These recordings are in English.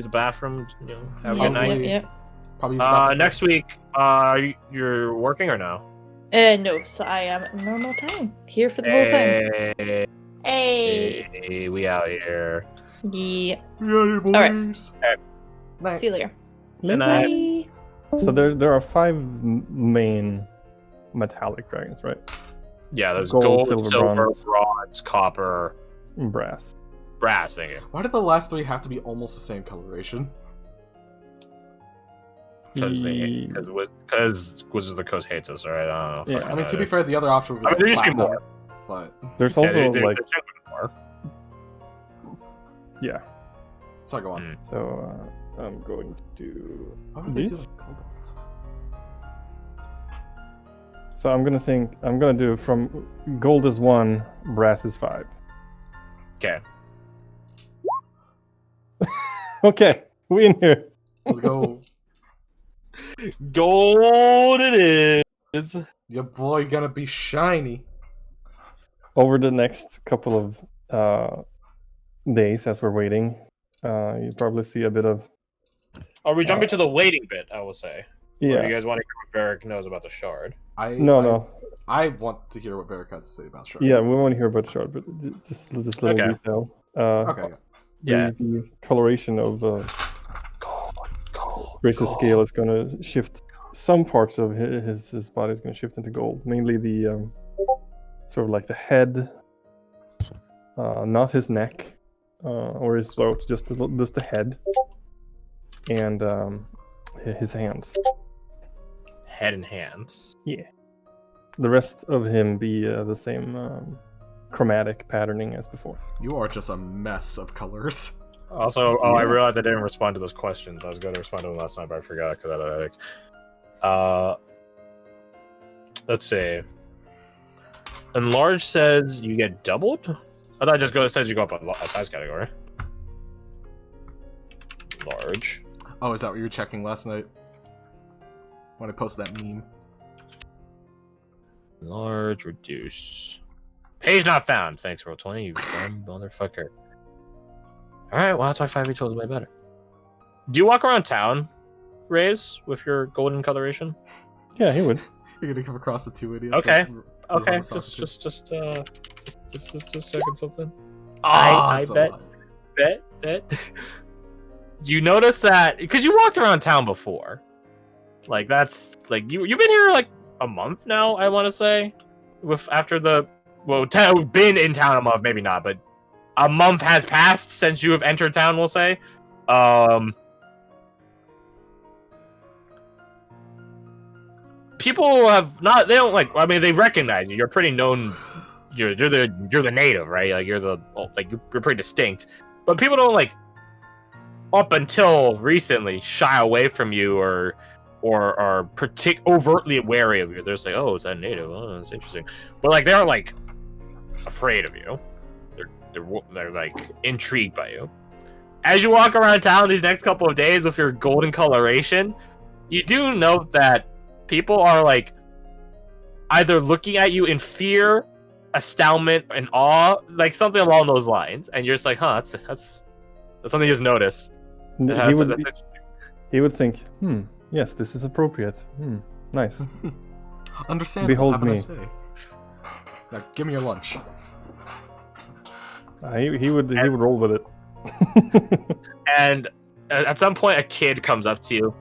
the bathroom. Have a good night. Yep. Probably Next week, you're working or no? No, so I am normal time. Here for the whole thing. Hey. Hey, we out here. Yeah. Yeah, boys. Alright. Night. See you later. And Bye. So there are 5 main metallic dragons, right? Yeah, there's Gold, gold, silver, silver, bronze, copper, Brass. brass. Thank you. Why did the last 3 have to be almost the same coloration? Because Wizards of the Coast hates us, right? I don't know. Yeah, I mean, to be fair, the other option would be there used to be platinum, more. but There's also there like should be more. yeah. so go on. So I'm going to do Why would they do this. like cobalt? So I'm gonna do from gold is 1, brass is 5. Okay. Okay, we in here. Let's go. Gold it is. Your boy gonna be shiny. Over the next couple of days as we're waiting, you probably see a bit of Are we jumping to the waiting bit? I will say. Or do yeah. you guys want to hear what Varric knows about the shard? No. I want to hear what Varric has to say about Shard. Yeah, we want to hear about the shard, but just little Okay. detail. Okay. The coloration of Grace's scale is going to shift. Some parts of his body is going to shift into gold. Mainly the sort of like the head, not his neck or his throat, just the head, and his hands. Head and hands. Yeah. The rest of him be the same chromatic patterning as before. You are just a mess of colors. Also, I realized I didn't respond to those questions. I was going to respond to them last night, but I forgot because I like. Let's see. Enlarge says you get doubled. I thought it says you go up a size category. Large. Oh, is that what you were checking last night? When I posted that meme. Large, reduce. Page not found. Thanks, Roll20, you dumb motherfucker. Alright, well, that's why 5v12 is way better. Do you walk around town, Raze, with your golden coloration? Yeah, he would. You're gonna come across the 2 idiots. Okay. that Okay, reverse just checking something. Ah, I it's a bet. lot. Bet. You notice that because you walked around town before, like that's like you've been here like a month now. I want to say, been in town a month, maybe not, but a month has passed since you have entered town. We'll say, people have not. They don't like. I mean, they recognize you. You're pretty known. You're the native, right? Like you're pretty distinct. But people don't like. Up until recently, shy away from you or are overtly wary of you. They're just like, oh, is that native? Oh, that's interesting. But like, they aren't like afraid of you. They're like intrigued by you. As you walk around town these next couple of days with your golden coloration, you do note that people are like either looking at you in fear, astoundment, and awe, like something along those lines, and you're just like, huh, that's something you just notice. He would think, yes, this is appropriate. Nice. Understand. Behold have a me. nice day. Now, give me your lunch. He would roll with it. And at some point, a kid comes up to you,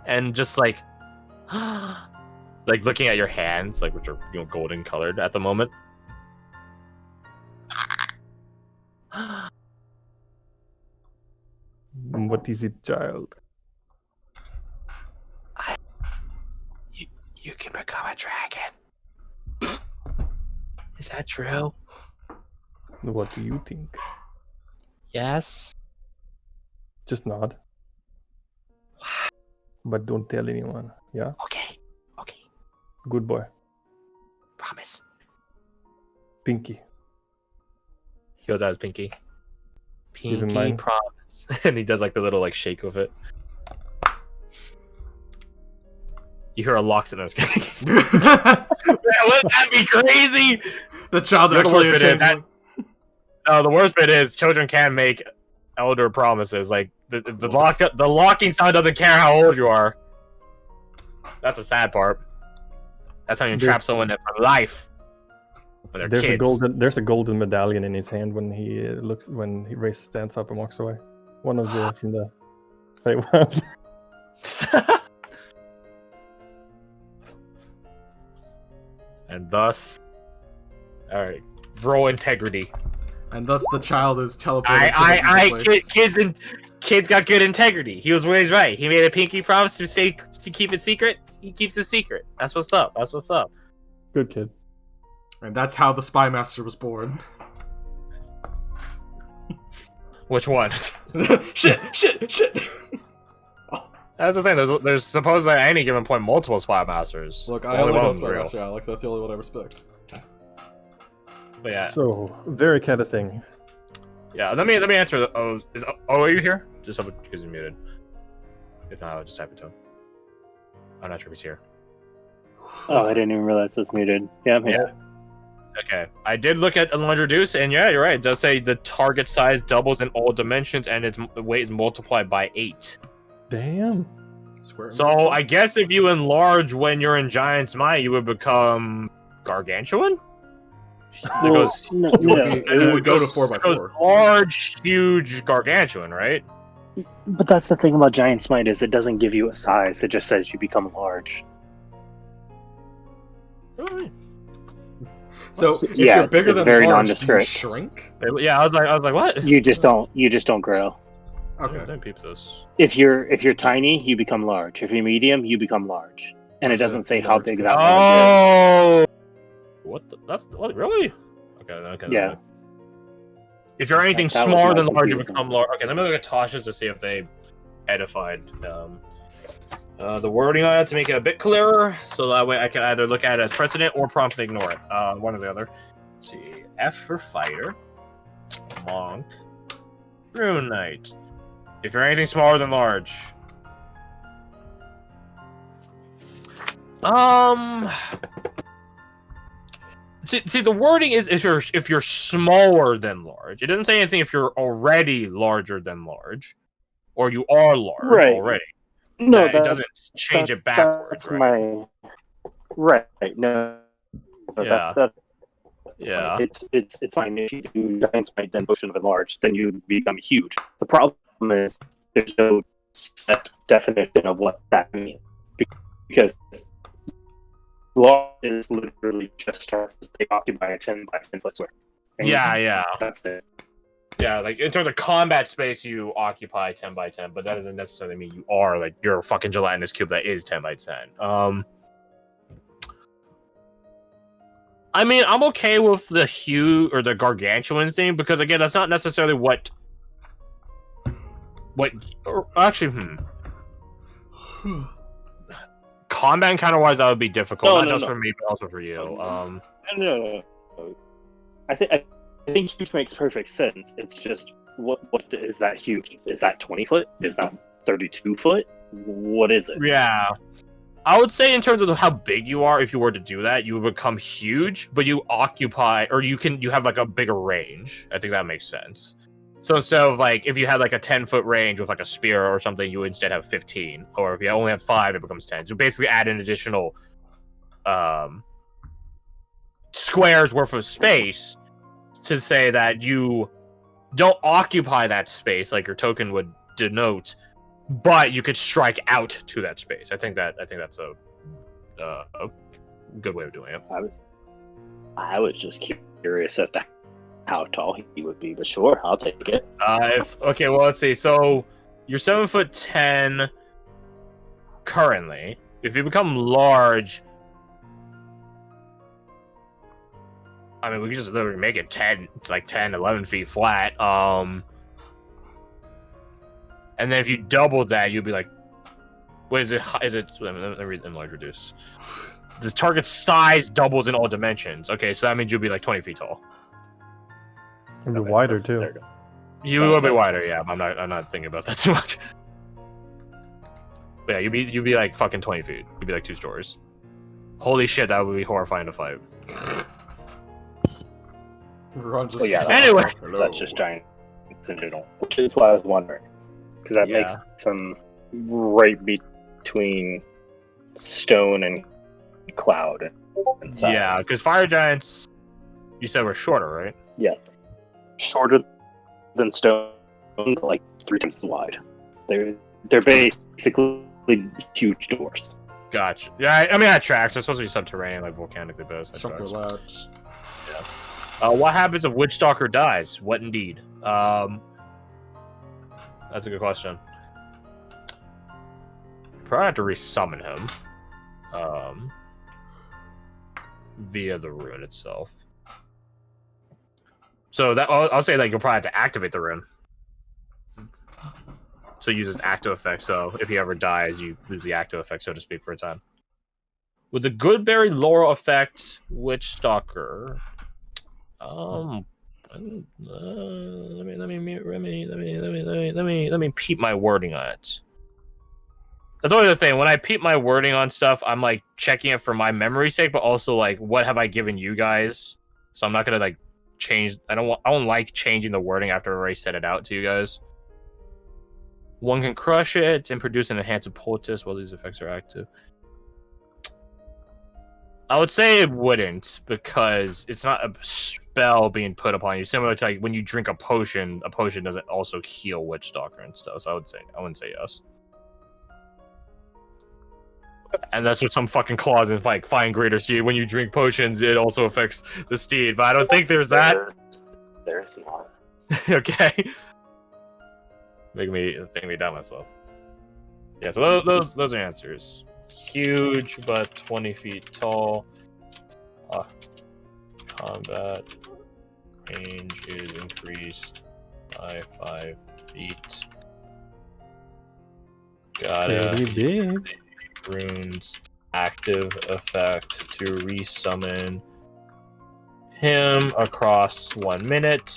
and just like looking at your hands, like which are golden colored at the moment. What is it, child? You can become a dragon. Is that true? What do you think? Yes. Just nod. But don't tell anyone. Yeah? Okay. Good boy. Promise. Pinky. He goes out his pinky. Give him Pinky mine. promise. And he does like the little like shake of it. You hear a locks in his cake. Man, wouldn't that be crazy? The child's You know, actually the a worst bit is changeling. No, the worst bit is children can make elder promises. Like the locking sound doesn't care how old you are. That's the sad part. That's how you trap someone in for life. For their kids. There's a golden medallion in his hand when Race stands up and walks away. One of the from the Feywild. And thus, all right, roll integrity. And thus the child is teleported to the place. Kids got good integrity. He was raised right. He made a pinky promise to keep it secret. He keeps it secret. That's what's up. That's what's up. Good kid. And that's how the Spy Master was born. Which one? Shit! That's the thing. There's supposedly at any given point multiple Spy Masters. Look, I only know Spy Master Alex. That's the only one I respect. But yeah. So very kind of thing. Yeah. Let me answer. Are you here? Just because you're muted. If not, I'll just type it to him. I'm not sure if he's here. Oh, I didn't even realize it was muted. Yeah, I'm here. Okay. I did look at Unlearned Reduce, and yeah, you're right. It does say the target size doubles in all dimensions, and its weight is multiplied by 8. Damn. So I guess if you enlarge when you're in Giant's Might, you would become gargantuan. Well, it would go to 4x4. Large, huge gargantuan, right? But that's the thing about Giant Smite is it doesn't give you a size. It just says you become large. So if you're bigger than very large, nondescript. do you shrink? Yeah, I was like, what? You just don't grow. Okay. Don't peep this. If you're tiny, you become large. If you're medium, you become large. And it doesn't say how big that large is. What? Really? Okay. Yeah. If you're anything smaller than large, you become large. Okay, let me look at Tasha's to see if they edified the wording on it to make it a bit clearer, so that way I can either look at it as precedent or promptly ignore it. One or the other. Let's see. F for fighter. Monk. Rune Knight. If you're anything smaller than large. See, the wording is if you're smaller than large. It doesn't say anything if you're already larger than large, or you are large already. No, it doesn't change it backwards. That's right? No. Yeah. Yeah. It's fine if you do Giant Smite then motion of enlarge, then you become huge. The problem is there's no set definition of what that means because large is literally just starts as they occupy a 10 by 10 foot square. Yeah. That's it. Yeah, like in terms of combat space, you occupy 10 by 10, but that doesn't necessarily mean you are like you're a fucking gelatinous cube that is 10 by 10. I mean, I'm okay with the huge or the gargantuan thing because again, that's not necessarily what actually. Combat encounter wise, that would be difficult, not just for me, but also for you. No. I think huge makes perfect sense. It's just what is that huge? Is that 20 foot? Is that 32 foot? What is it? Yeah. I would say in terms of how big you are, if you were to do that, you would become huge, but you occupy or you have like a bigger range. I think that makes sense. So instead of like if you had like a 10-foot range with like a spear or something, you would instead have 15. Or if you only have 5, it becomes 10. So basically add an additional squares worth of space to say that you don't occupy that space like your token would denote, but you could strike out to that space. I think that's a good way of doing it. I was just curious as to how tall he would be, but sure, I'll take it. Okay, well, let's see. So you're 7'10" currently. If you become large, I mean, we could just literally make it 10, it's like 10, 11 feet flat. And then if you double that, you'd be like, what is it? Let me read enlarge reduce. The target size doubles in all dimensions. Okay, so that means you'll be like 20 feet tall. It'll be wider too. You will be wider, yeah. I'm not thinking about that too much. But yeah, you'd be like fucking 20 feet. You'd be like 2 stories. Holy shit, that would be horrifying to fight. Anyway, that's just giant incidental, which is why I was wondering, because that makes some right between stone and cloud and size. Yeah, because fire giants, you said were shorter, right? Yeah, shorter than stone, like 3 times as wide. They're basically huge doors. Gotcha. Yeah, I mean that tracks. They're supposed to be subterranean, like volcanically based. Chunker latch. Yeah. What happens if Witchstalker dies? What indeed? That's a good question. Probably have to resummon him. Via the rune itself. So that I'll say that you'll probably have to activate the rune. So it uses active effect. So if he ever dies, you lose the active effect, so to speak, for a time. With the Goodberry Laurel effect, Witchstalker. Let me peep my wording on it. That's always the thing. When I peep my wording on stuff, I'm like checking it for my memory's sake, but also like what have I given you guys? So I'm not gonna like change. I don't like changing the wording after I already set it out to you guys. One can crush it and produce an enhanced poultice while these effects are active. I would say it wouldn't, because it's not a spell being put upon you. Similar to like when you drink a potion doesn't also heal Witchstalker and stuff. So I wouldn't say yes. And that's what some fucking clause in like Find Greater Steed. When you drink potions, it also affects the steed. But I don't think there's that. There's not. Okay. Make me doubt myself. Yeah, so those are answers. Huge, but 20 feet tall. Combat range is increased by 5 feet. Gotta big. Runes active effect to resummon him across 1 minute.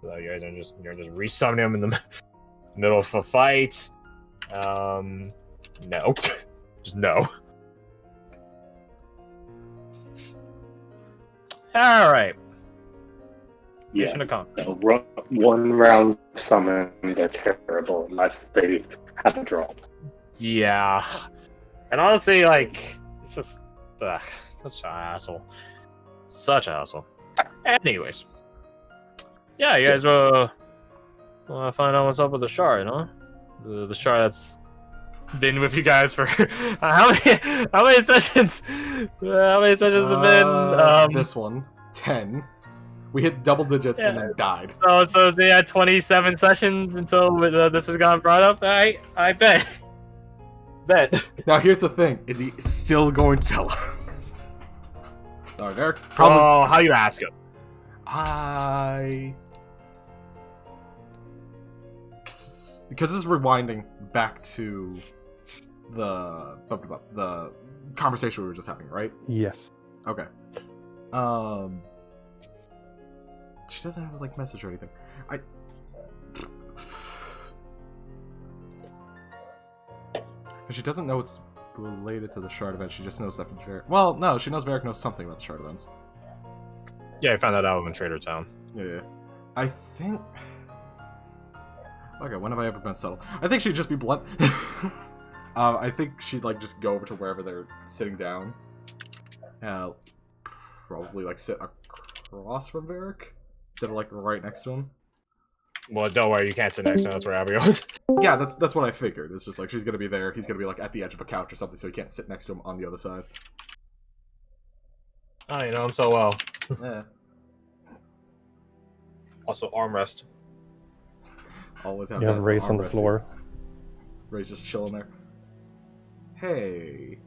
So you guys are you're just resummoning him in the middle of a fight. No. Just no. Alright. Yeah. Mission accomplished. No, 1 round summons are terrible unless they have a draw. Yeah. And honestly, like, it's just such an asshole. Such an asshole. Anyways. Yeah, you guys want to find out what's up with the shard, huh? The shard that's been with you guys for how many sessions? How many sessions have been? This one, 10. We hit double digits and then died. So they had 27 sessions until this has gotten brought up. I bet. Now here's the thing: is he still going to tell us? Sorry, Eric. Probably. Oh, how you ask him? Because this is rewinding back to the conversation we were just having, right? Yes. Okay. She doesn't have like message or anything. She doesn't know it's related to the shard event. She just knows that Varric. Well, no, she knows Varric knows something about the shard events. Yeah, I found that out in Trader Town. Yeah. I think. Okay, when have I ever been subtle? I think she'd just be blunt. I think she'd like just go over to wherever they're sitting down. Probably like sit across from Varric instead of like right next to him. Well, don't worry, you can't sit next to him. That's where Abigail is. Yeah, that's what I figured. It's just like she's gonna be there. He's gonna be like at the edge of a couch or something, so he can't sit next to him on the other side. Oh, you know him so well. Yeah. Also, armrest. Always have. You have Race on the floor. Ray's just chilling there. Hey.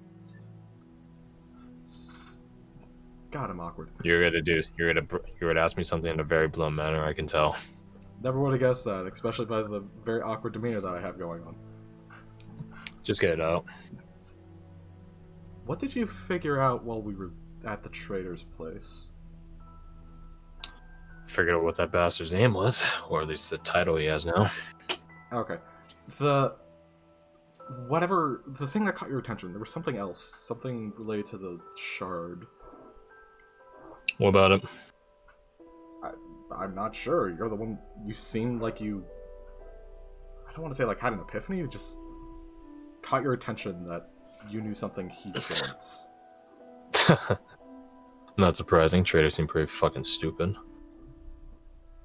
God, I'm awkward. You're gonna ask me something in a very blunt manner. I can tell. Never would have guessed that, especially by the very awkward demeanor that I have going on. Just get it out. What did you figure out while we were at the trader's place? Figured out what that bastard's name was, or at least the title he has now. Okay. The thing that caught your attention, there was something else. Something related to the shard. What about it? I'm not sure. You're the one. You seemed like you. I don't want to say like had an epiphany. It just caught your attention that you knew something he didn't. Not surprising. Traders seem pretty fucking stupid.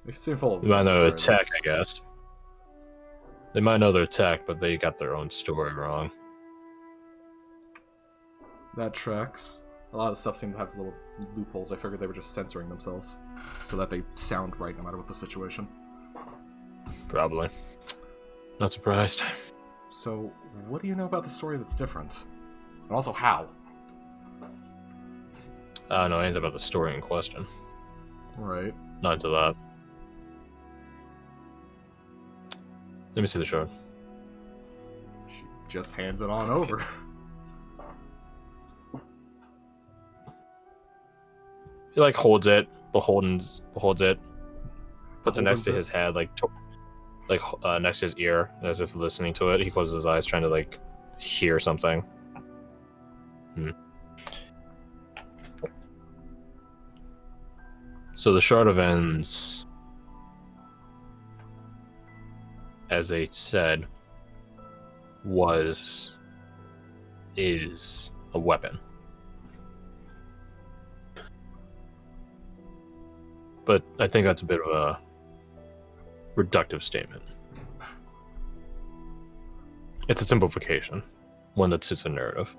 They seem full of. They might know their self-awareness. tech, I guess. They might know their tech, but they got their own story wrong. That tracks. A lot of the stuff seemed to have little loopholes. I figured they were just censoring themselves so that they sound right no matter what the situation. Probably. Not surprised. So, what do you know about the story that's different? And also, how? I don't know anything about the story in question. Right. Not into that. Let me see the shard. She just hands it on over. He like holds it, beholds it, puts it next to Beholdens his head, like next to his ear, as if listening to it. He closes his eyes, trying to like hear something. So the shard of ends, as they said, is a weapon. But I think that's a bit of a reductive statement. It's a simplification, one that suits the narrative.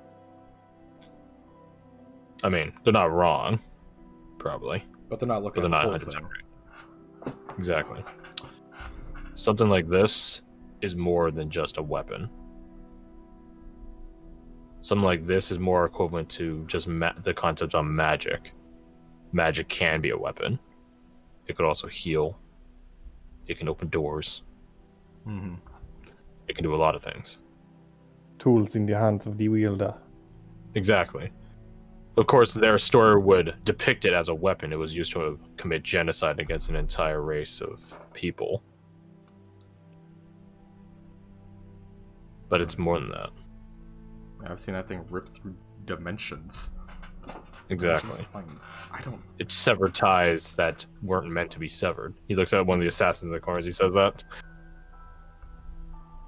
I mean, they're not wrong, probably, But they're not looking but they're at not the 100% whole thing. right. Exactly. Something like this is more than just a weapon. Something like this is more equivalent to just the concept on magic. Magic can be a weapon. It could also heal. It can open doors. Mm-hmm. It can do a lot of things. Tools in the hands of the wielder. Exactly. Of course, their story would depict it as a weapon. It was used to commit genocide against an entire race of people. But it's more than that. I've seen that thing rip through dimensions. Exactly. Dimensions, I don't. It's severed ties that weren't meant to be severed. He looks at one of the assassins in the corner as he says that.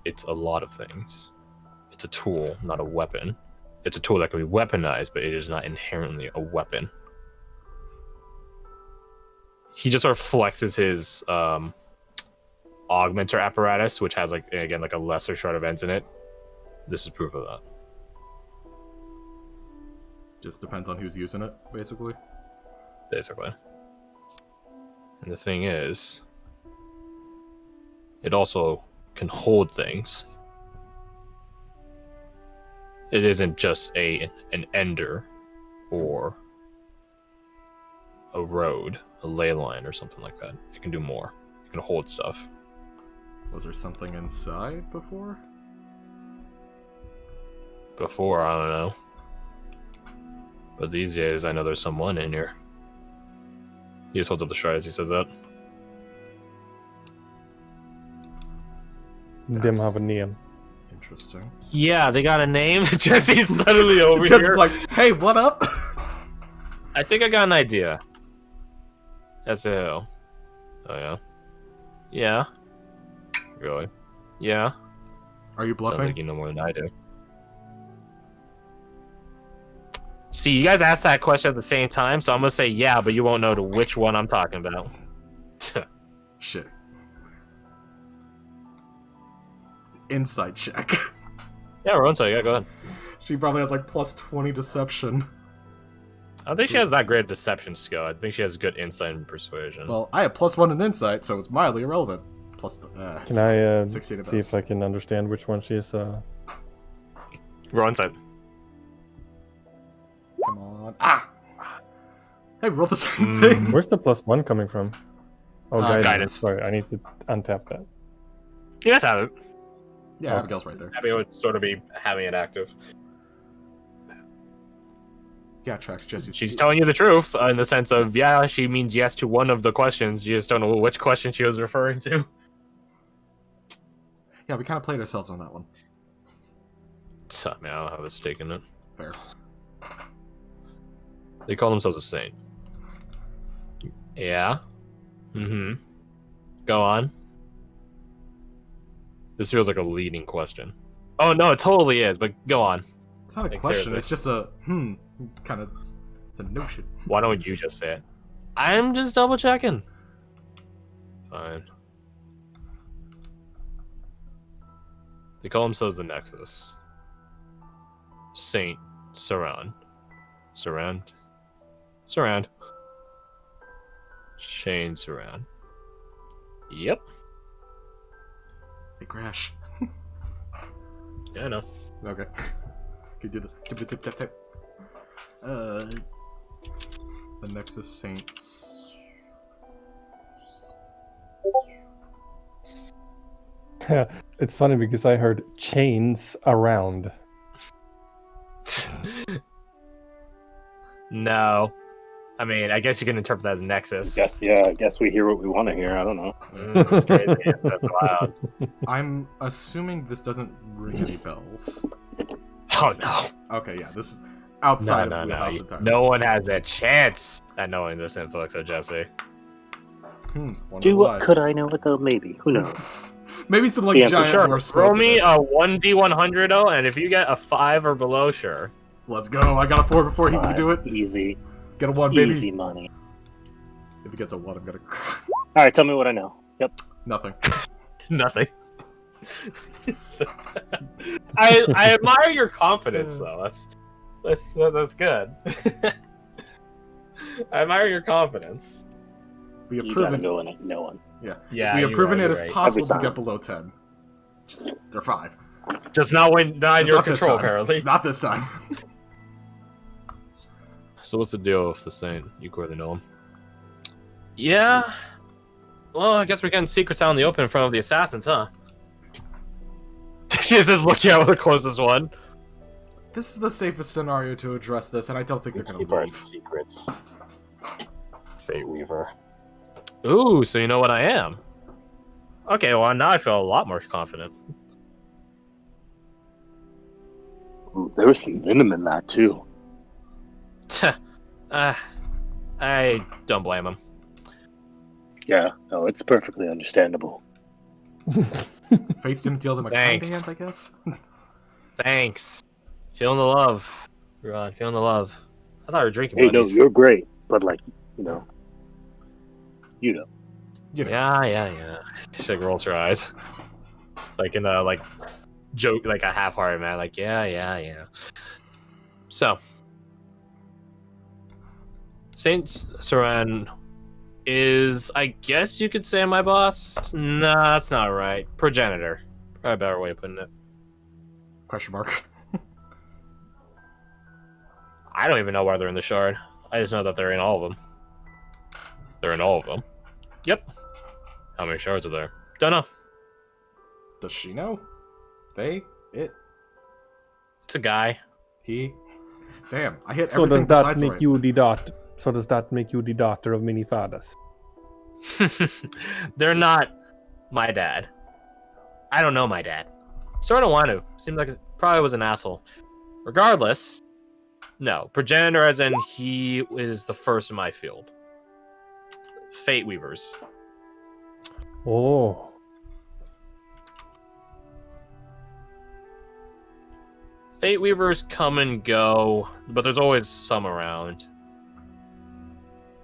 It's a lot of things. It's a tool, not a weapon. It's a tool that can be weaponized, but it is not inherently a weapon. He just sort of flexes his augmenter apparatus, which has like again like a lesser shard of ends in it. This is proof of that. Just depends on who's using it, basically. Basically. And the thing is, it also can hold things. It isn't just an ender or a road, a ley line or something like that. It can do more. It can hold stuff. Was there something inside before? Before, I don't know. But these days, I know there's someone in here. He just holds up the shard as he says that. Them have a name. Interesting. Yeah, they got a name. Jesse's suddenly over Just here. like, hey, what up? I think I got an idea. As to who. Oh, yeah? Yeah? Really? Yeah? Are you Sounds bluffing? like you know more than I do. See, you guys asked that question at the same time, so I'm gonna say yeah, but you won't know to which one I'm talking about. Shit. Insight check. Yeah, we're on to it. Yeah, go ahead. She probably has like plus 20 deception. I don't think she has that great deception skill. I think she has good insight and persuasion. Well, I have plus 1 in insight, so it's mildly irrelevant. Plus, Can I 16 at see best. if I can understand which one she is? We're on side. Come on. Ah! Hey, we rolled the same thing. Where's the +1 coming from? Oh, guidance. Guidance. Sorry, I need to untap that. You guys have it. Yeah, Abigail's right there. Abby would sort of be having it active. Yeah, tracks. Jesse's. She's telling you the truth in the sense of, yeah, she means yes to one of the questions. You just don't know which question she was referring to. Yeah, we kind of played ourselves on that one. I mean, I don't have a stake in it. Fair. They call themselves a saint. Yeah? Mm-hmm. Go on. This feels like a leading question. Oh no, it totally is, but go on. It's not a Like, question, seriously. it's just a, kind of, it's a notion. Why don't you just say it? I'm just double checking. Fine. They call themselves the Nexus. Saint Surround. Surround. Surround. Shane Surround. Yep. Hey, Crash. Yeah, I know. Okay. Can you do the tip. The Nexus Saints. It's funny because I heard chains around. No. I mean, I guess you can interpret that as Nexus. I guess we hear what we want to hear. I don't know. That's crazy. That's loud. I'm assuming this doesn't ring any bells. Oh no. Okay, yeah, this is outside No. of Wheelhouse entirely. No one has a chance at knowing this info except Jesse. Wonder why. Could I know it though? Maybe. Who knows? Maybe some like Yeah, for giant Sure. more smoke. Roll me events. a 1d100 though, and if you get a 5 or below, sure. Let's go. I got a 4 before he can do it. Easy. Get a 1, baby. Easy money. If he gets a 1, I'm gonna cry. All right, tell me what I know. Yep. Nothing. Nothing. I admire your confidence though. That's good. I admire your confidence. We have You gotta proven. go in it. No one. Yeah. Yeah, We have you're proven right, it you're is right. possible to Every get below 10. Just, they're 5. Just not when not in Just your not this control, time. apparently. It's not this time. So what's the deal with the Saint? You clearly know him. Yeah. Well, I guess we're getting secrets out in the open in front of the assassins, huh? She's just looking out the closest one. This is the safest scenario to address this, and I don't think they're gonna Keep our leave. secrets. Fate Weaver. Ooh, so you know what I am. Okay, well now I feel a lot more confident. Ooh, there was some venom in that too. I don't blame him. Yeah. No, it's perfectly understandable. Fates didn't deal them a kind hand, I guess. Thanks. Feeling the love. Ron, feeling the love. I thought we were drinking Hey, no, buddies. you're great, but like, you know. You know. Yeah. She like rolls her eyes. Like in a joke, like a half-hearted man, like yeah. So Saint Saran is, I guess you could say, my boss. Nah, that's not right. Progenitor. Probably a better way of putting it. Question mark. I don't even know why they're in the shard. I just know that they're in all of them. They're in all of them. Yep. How many shards are there? Don't know. Does she know? They? It? It's a guy. He? Damn, I hit So everything does that besides make right. you the daughter? So does that make you the daughter of many fathers? They're not my dad. I don't know my dad. Sort of want to. Seems like it probably was an asshole. Regardless, no. Progenitor as in he is the first in my field. Fate Weavers. Oh, Fate Weavers come and go, but there's always some around.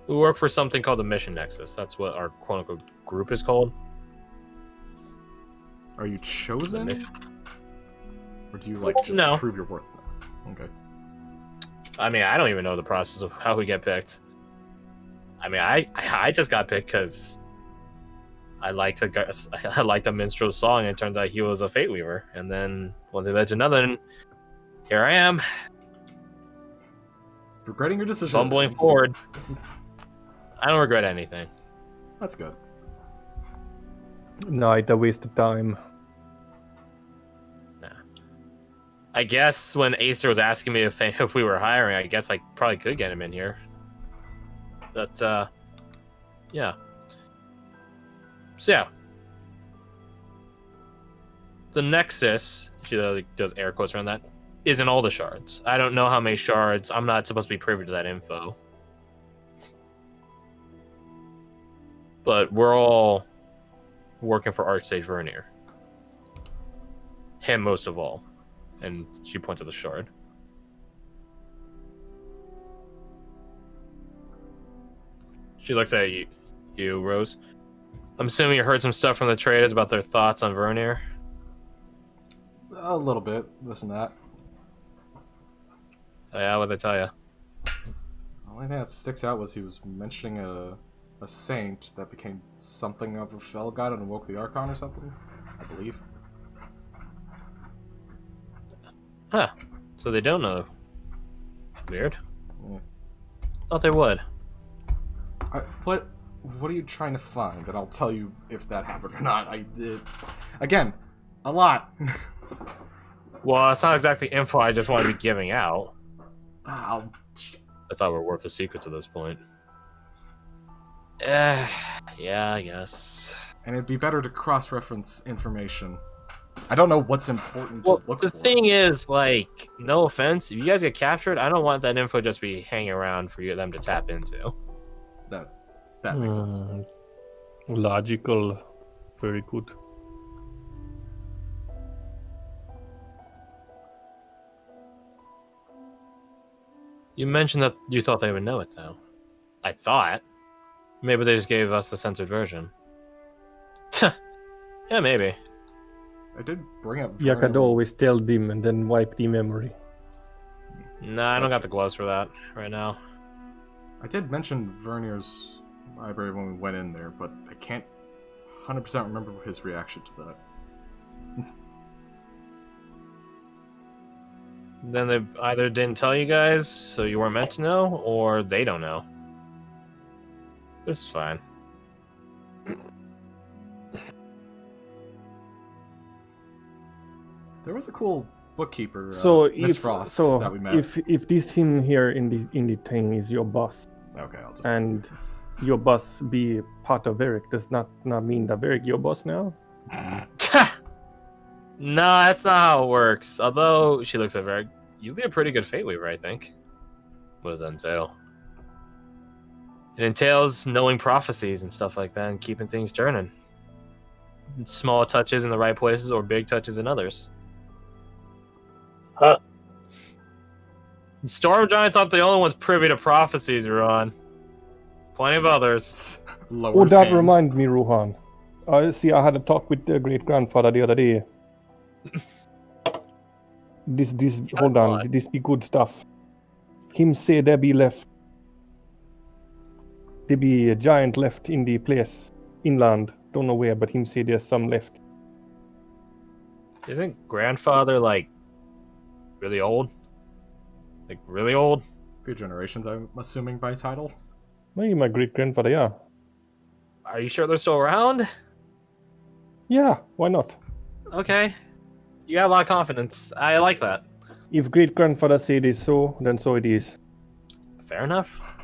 We work for something called the Mission Nexus. That's what our quote-unquote group is called. Are you chosen? Or do you, just No. prove your worth? Okay. I mean, I don't even know the process of how we get picked. I mean, I just got picked because I liked a minstrel song, and it turns out he was a Fate Weaver. And then one thing led to another, and here I am, Regretting your decision. fumbling forward. I don't regret anything. That's good. not a waste of time. I guess when Acer was asking me if we were hiring, I guess I probably could get him in here. But, yeah. So, yeah. The Nexus, she does air quotes around that, is in all the shards. I don't know how many shards. I'm not supposed to be privy to that info. but we're all working for Archsage Vernier. Him most of all. And she points at the shard. She looks at you, Rose. I'm assuming you heard some stuff from the traders about their thoughts on Vernier? A little bit, this and that. Oh, yeah, what'd they tell you? The only thing that sticks out was he was mentioning a saint that became something of a fell god and awoke the Archon or something, I believe. Huh. So they don't know. Weird. Yeah. Thought they would. What are you trying to find? And I'll tell you if that happened or not. Again, a lot. Well, it's not exactly info I just want to be giving out. I thought we were worthless secrets at this point. Yeah, I guess. And it'd be better to cross-reference information. I don't know what's important to look the for. thing is, like, no offense, if you guys get captured, I don't want that info just be hanging around for them to tap into. That makes sense. Logical. Very good. You mentioned that you thought they would know it, though. I thought. Maybe they just gave us the censored version. Yeah, maybe. I did bring up... You could always tell them and then wipe the memory. Nah, I don't got the gloves for that right now. I did mention Vernier's library when we went in there, but I can't 100% remember his reaction to that. Then they either didn't tell you guys, so you weren't meant to know, or they don't know. This is fine. There was a cool bookkeeper, So Miss if Frost, so, that we met. if this him here in the thing is your boss, Okay, I'll just... and your boss be part of Varric, does not mean that Varric your boss now. No, that's not how it works. Although she looks at Varric, you'd be a pretty good Fate Weaver, I think. What does that entail? It entails knowing prophecies and stuff like that and keeping things turning. Small touches in the right places or big touches in others. Huh. Storm Giants aren't the only ones privy to prophecies, Ruhan. Plenty of others. Oh, that reminds me, Ruhan. See, I had a talk with the great-grandfather the other day. This hold on, this be good stuff. Him say there be a giant left in the place, inland. Don't know where, but him say there's some left. Isn't grandfather, like, really old? Like, really old? A few generations, I'm assuming, by title. Maybe my great-grandfather, yeah. Are you sure they're still around? Yeah, why not? Okay. You got a lot of confidence. I like that. If great-grandfather say this so, then so it is. Fair enough.